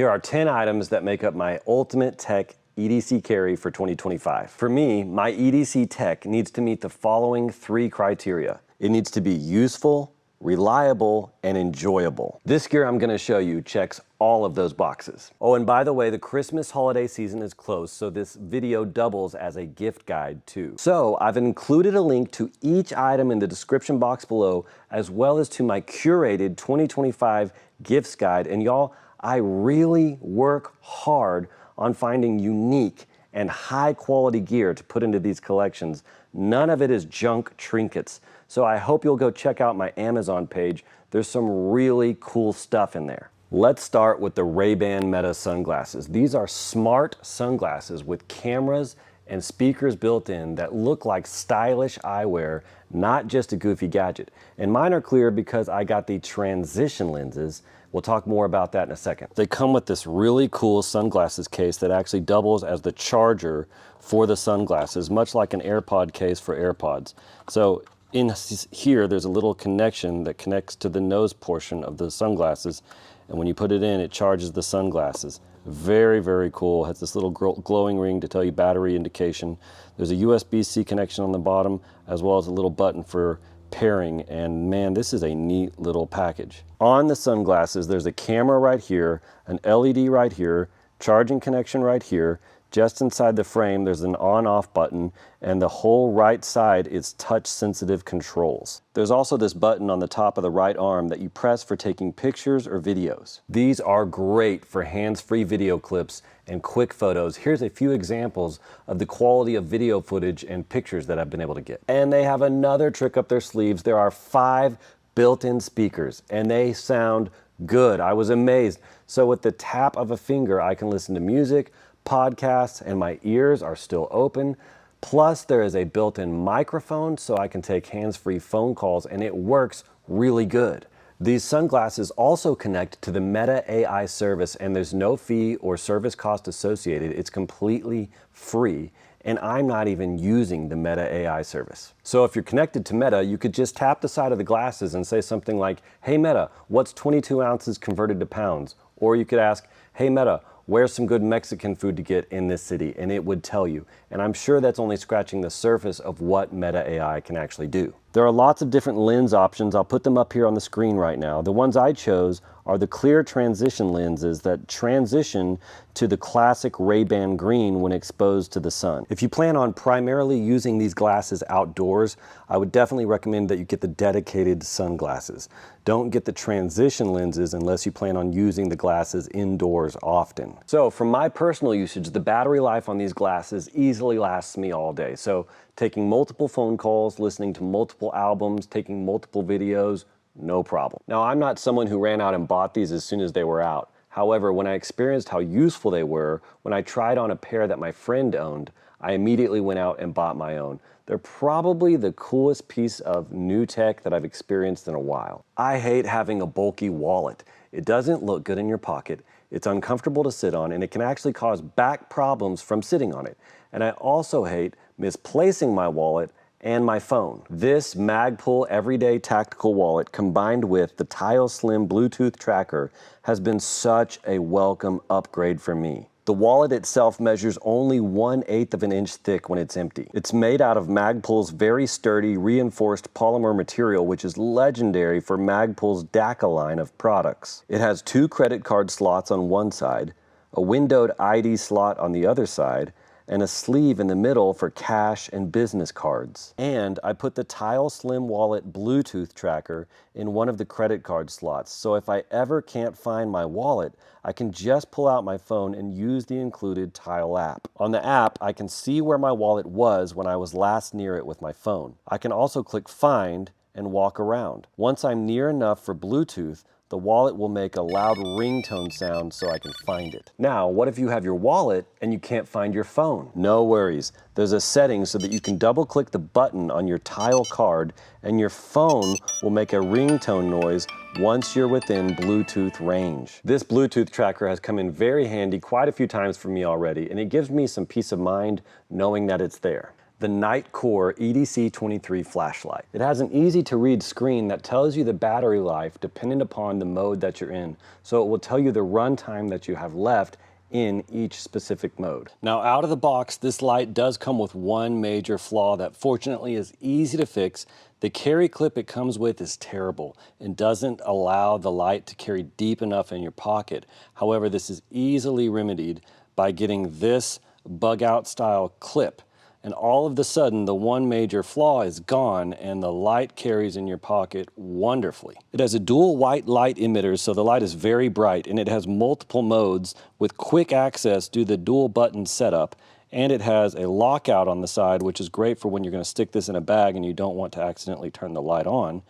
Here are 10 items that make up my ultimate tech EDC carry for 2025. For me, my EDC Tech needs to meet the following 3 criteria. It needs to be useful, reliable, and enjoyable. This gear I'm gonna show you checks all of those boxes. Oh, and by the way, the Christmas holiday season is close, so this video doubles as a gift guide too. So I've included a link to each item in the description box below, as well as to my curated 2025 gifts guide. And y'all, I really work hard on finding unique and high quality gear to put into these collections. None of it is junk trinkets. So I hope you'll go check out my Amazon page. There's some really cool stuff in there. Let's start with the Ray-Ban Meta sunglasses. These are smart sunglasses with cameras and speakers built in that look like stylish eyewear, not just a goofy gadget. And mine are clear because I got the transition lenses. We'll talk more about that in a second. They come with this really cool sunglasses case that actually doubles as the charger for the sunglasses, much like an AirPod case for AirPods. So in here, there's a little connection that connects to the nose portion of the sunglasses. And when you put it in, it charges the sunglasses. Very, very cool. Has this little glowing ring to tell you battery indication. There's a USB-C connection on the bottom, as well as a little button for pairing. And man, this is a neat little package. On the sunglasses, there's a camera right here, an LED right here, charging connection right here. Just inside the frame, there's an on-off button, and the whole right side is touch-sensitive controls. There's also this button on the top of the right arm that you press for taking pictures or videos. These are great for hands-free video clips and quick photos. Here's a few examples of the quality of video footage and pictures that I've been able to get. And they have another trick up their sleeves. There are 5 built-in speakers, and they sound good. I was amazed. So with the tap of a finger, I can listen to music, podcasts, and my ears are still open. Plus, there is a built-in microphone so I can take hands-free phone calls, and it works really good. These sunglasses also connect to the Meta AI service, and there's no fee or service cost associated. It's completely free, and I'm not even using the Meta AI service. So if you're connected to Meta, you could just tap the side of the glasses and say something like, "Hey Meta, what's 22 ounces converted to pounds?" Or you could ask, "Hey Meta, where's some good Mexican food to get in this city?" And it would tell you. And I'm sure that's only scratching the surface of what Meta AI can actually do. There are lots of different lens options. I'll put them up here on the screen right now. The ones I chose are the clear transition lenses that transition to the classic Ray-Ban green when exposed to the sun. If you plan on primarily using these glasses outdoors, I would definitely recommend that you get the dedicated sunglasses. Don't get the transition lenses unless you plan on using the glasses indoors often. So from my personal usage, the battery life on these glasses easily lasts me all day. So taking multiple phone calls, listening to multiple albums, taking multiple videos, no problem. Now, I'm not someone who ran out and bought these as soon as they were out. However, when I experienced how useful they were, when I tried on a pair that my friend owned, I immediately went out and bought my own. They're probably the coolest piece of new tech that I've experienced in a while. I hate having a bulky wallet. It doesn't look good in your pocket, it's uncomfortable to sit on, and it can actually cause back problems from sitting on it. And I also hate misplacing my wallet and my phone. This Magpul everyday tactical wallet combined with the Tile Slim Bluetooth tracker has been such a welcome upgrade for me. The wallet itself measures only 1/8 of an inch thick when it's empty. It's made out of Magpul's very sturdy reinforced polymer material, which is legendary for Magpul's DACA line of products. It has 2 credit card slots on one side, a windowed ID slot on the other side, and a sleeve in the middle for cash and business cards. And I put the Tile Slim Wallet Bluetooth tracker in one of the credit card slots, so if I ever can't find my wallet, I can just pull out my phone and use the included Tile app. On the app, I can see where my wallet was when I was last near it with my phone. I can also click Find and walk around. Once I'm near enough for Bluetooth, the wallet will make a loud ringtone sound so I can find it. Now, what if you have your wallet and you can't find your phone? No worries. There's a setting so that you can double-click the button on your Tile card and your phone will make a ringtone noise once you're within Bluetooth range. This Bluetooth tracker has come in very handy quite a few times for me already, and it gives me some peace of mind knowing that it's there. the Nitecore EDC23 flashlight. It has an easy to read screen that tells you the battery life depending upon the mode that you're in. So it will tell you the run time that you have left in each specific mode. Now out of the box, this light does come with one major flaw that fortunately is easy to fix. The carry clip it comes with is terrible and doesn't allow the light to carry deep enough in your pocket. However, this is easily remedied by getting this bug out style clip. And all of a sudden, the one major flaw is gone and the light carries in your pocket wonderfully. It has a dual white light emitter, so the light is very bright, and it has multiple modes with quick access due to the dual button setup. And it has a lockout on the side, which is great for when you're going to stick this in a bag and you don't want to accidentally turn the light on.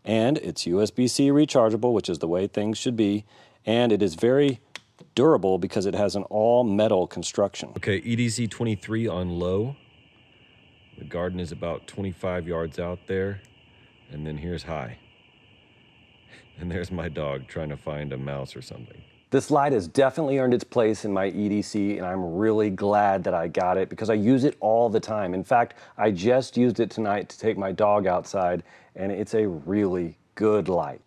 And it's USB-C rechargeable, which is the way things should be. And it is very durable because it has an all-metal construction. Okay, EDC23 on low. The garden is about 25 yards out there, and then here's high. And there's my dog trying to find a mouse or something. This light has definitely earned its place in my EDC, and I'm really glad that I got it because I use it all the time. In fact, I just used it tonight to take my dog outside, and it's a really good light.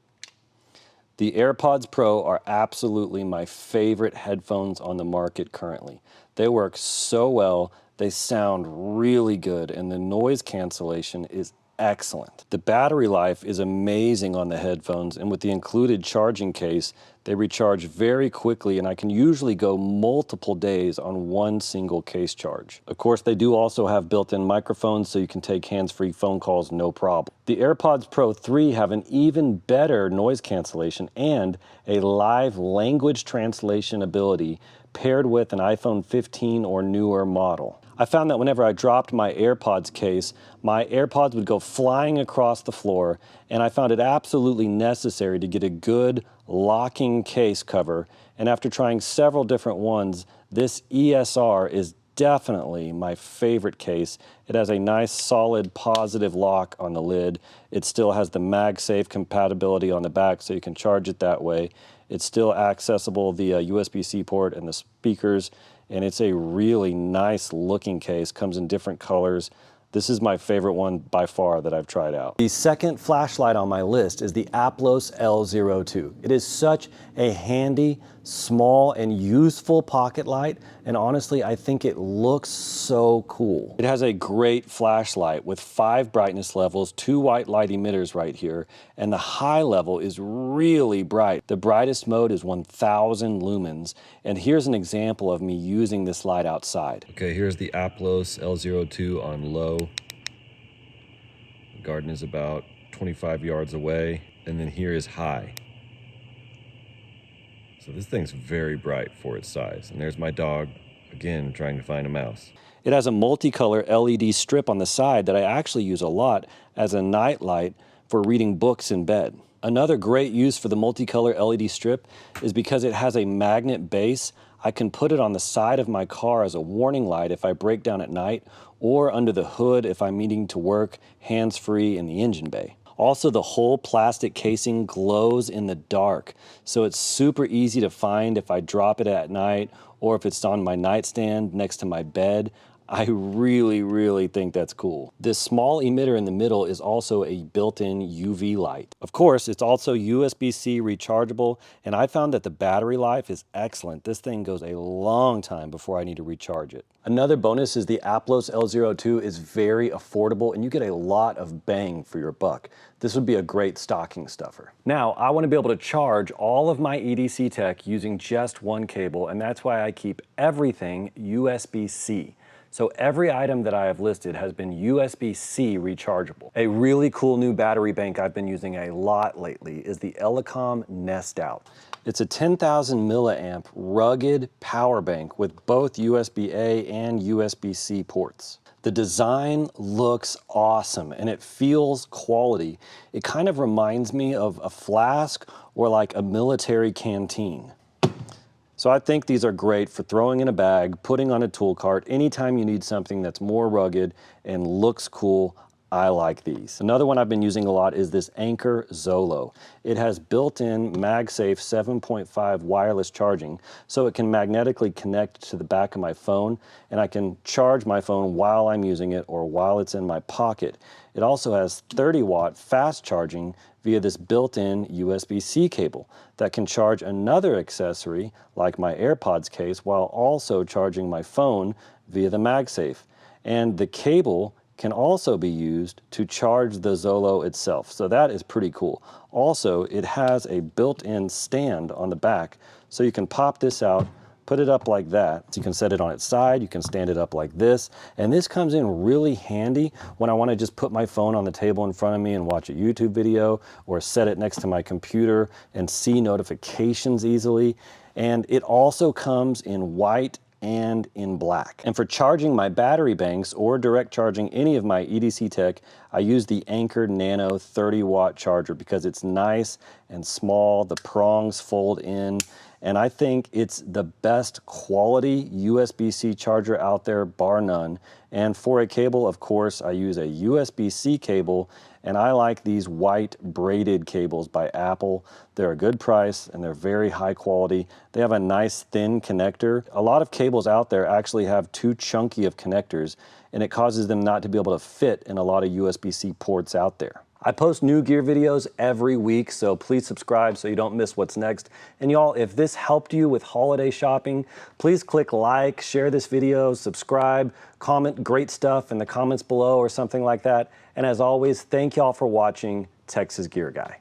The AirPods Pro are absolutely my favorite headphones on the market currently. They work so well. They sound really good, and the noise cancellation is excellent. The battery life is amazing on the headphones, and with the included charging case, they recharge very quickly, and I can usually go multiple days on one single case charge. Of course, they do also have built-in microphones, so you can take hands-free phone calls no problem. The AirPods Pro 3 have an even better noise cancellation and a live language translation ability paired with an iPhone 15 or newer model. I found that whenever I dropped my AirPods case, my AirPods would go flying across the floor, and I found it absolutely necessary to get a good locking case cover. And after trying several different ones, this ESR is definitely my favorite case. It has a nice solid positive lock on the lid. It still has the MagSafe compatibility on the back, so you can charge it that way. It's still accessible via USB-C port and the speakers, and it's a really nice looking case, comes in different colors. This is my favorite one by far that I've tried out. The second flashlight on my list is the Aplos L02. It is such a handy, small, and useful pocket light, and honestly, I think it looks so cool. It has a great flashlight with 5 brightness levels, 2 white light emitters right here, and the high level is really bright. The brightest mode is 1000 lumens, and here's an example of me using this light outside. Okay, here's the Aplos L02 on low. The garden is about 25 yards away, and then here is high. So this thing's very bright for its size. And there's my dog, again, trying to find a mouse. It has a multicolor LED strip on the side that I actually use a lot as a night light for reading books in bed. Another great use for the multicolor LED strip is because it has a magnet base. I can put it on the side of my car as a warning light if I break down at night, or under the hood if I'm needing to work hands-free in the engine bay. Also, the whole plastic casing glows in the dark, so it's super easy to find if I drop it at night or if it's on my nightstand next to my bed. I really think that's cool. This small emitter in the middle is also a built-in UV light. Of course, it's also USB-C rechargeable, and I found that the battery life is excellent. This thing goes a long time before I need to recharge it. Another bonus is the Aplos L02 is very affordable, and you get a lot of bang for your buck. This would be a great stocking stuffer. Now, I want to be able to charge all of my EDC Tech using just one cable, and that's why I keep everything USB-C. So every item that I have listed has been USB-C rechargeable. A really cool new battery bank I've been using a lot lately is the Nestout. It's a 10,000 milliamp rugged power bank with both USB-A and USB-C ports. The design looks awesome and it feels quality. It kind of reminds me of a flask or like a military canteen. So I think these are great for throwing in a bag, putting on a tool cart, anytime you need something that's more rugged and looks cool. I like these. Another one I've been using a lot is this Anker Zolo. It has built-in MagSafe 7.5 wireless charging, so it can magnetically connect to the back of my phone, and I can charge my phone while I'm using it or while it's in my pocket. It also has 30-watt fast charging via this built-in USB-C cable that can charge another accessory like my AirPods case while also charging my phone via the MagSafe. And the cable can also be used to charge the Zolo itself, so that is pretty cool. Also, it has a built-in stand on the back, so you can pop this out, put it up like that. So you can set it on its side, you can stand it up like this, and this comes in really handy when I want to just put my phone on the table in front of me and watch a YouTube video, or set it next to my computer and see notifications easily. And it also comes in white and in black. And for charging my battery banks or direct charging any of my EDC Tech, I use the Anker Nano 30-watt charger because it's nice and small, the prongs fold in, and I think it's the best quality USB-C charger out there, bar none. And for a cable, of course, I use a USB-C cable, and I like these white braided cables by Apple. They're a good price and they're very high quality. They have a nice thin connector. A lot of cables out there actually have too chunky of connectors, and it causes them not to be able to fit in a lot of USB-C ports out there. I post new gear videos every week, so please subscribe so you don't miss what's next. And y'all, if this helped you with holiday shopping, please click like, share this video, subscribe, comment great stuff in the comments below or something like that. And as always, thank y'all for watching Texas Gear Guy.